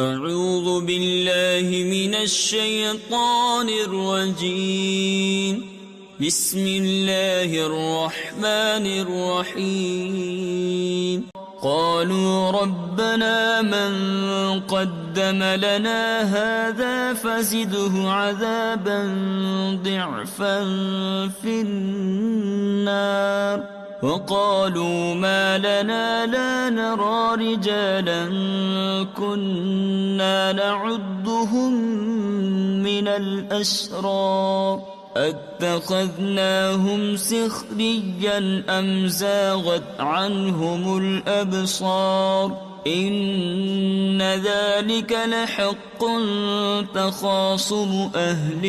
أعوذ بالله من الشيطان الرجيم. بسم الله الرحمن الرحيم. قالوا ربنا من قدم لنا هذا فزده عذابا ضعفا في النار. وقالوا ما لنا لا نرى رجالا كنا نعدهم من الأشرار أتخذناهم سخريا أم زاغت عنهم الأبصار إن ذلك لحق تخاصم أهل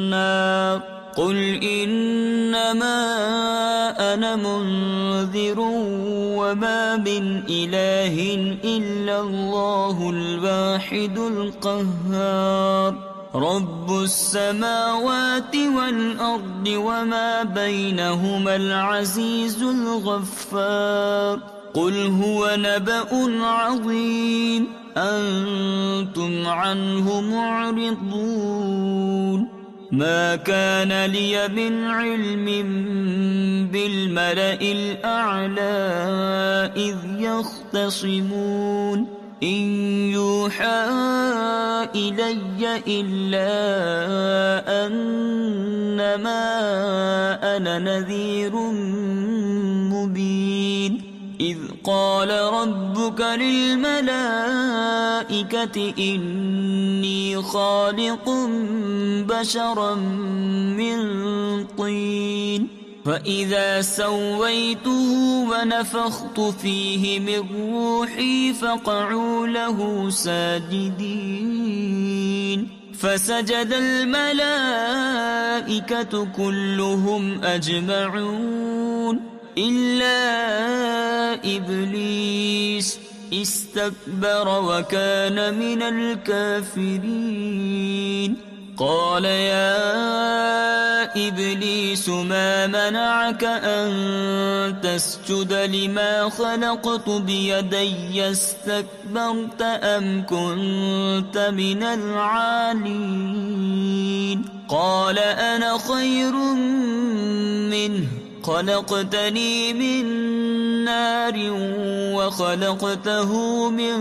النار. قل إنما أنا منذر وما من إله إلا الله الواحد القهار رب السماوات والأرض وما بينهما العزيز الغفار. قل هو نبأ عظيم أنتم عنه معرضون. ما كان لي من علم بالملأ الأعلى إذ يختصمون إن يوحى إلي إلا أنما أنا نذير مبين. إذ قال ربك للملائكة إني خالق بشرا من طين فإذا سويته ونفخت فيه من روحي فقعوا له ساجدين. فسجد الملائكة كلهم أجمعون إلا إبليس استكبر وكان من الكافرين. قال يا إبليس ما منعك أن تسجد لما خلقت بيدي استكبرت أم كنت من العالين؟ قال أنا خير منه خلقتني من نار وخلقته من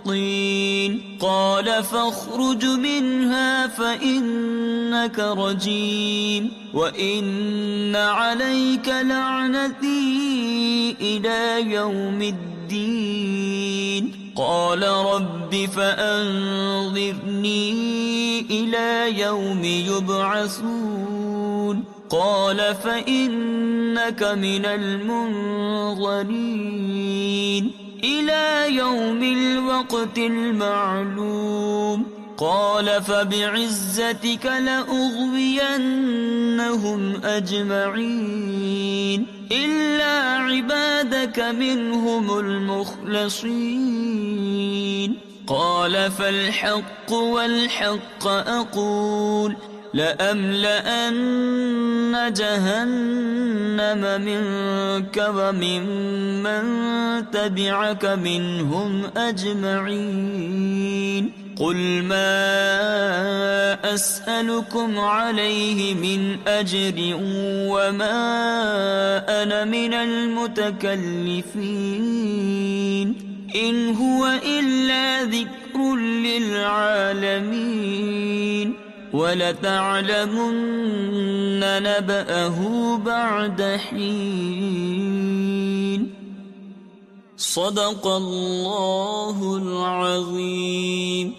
طين. قال فاخرج منها فإنك رجيم وإن عليك لعنتي إلى يوم الدين. قال رب فأنظرني إلى يوم يبعثون. قال فإنك من المنظرين إلى يوم الوقت المعلوم. قال فبعزتك لأغوينهم أجمعين إلا عبادك منهم المخلصين. قال فالحق والحق أقول لأملأن جهنم منك وممن تبعك منهم أجمعين. قل ما أسألكم عليه من أجر وما أنا من المتكلفين إن هو إلا ذكر للعالمين ولتعلمن نبأه بعد حين. صدق الله العظيم.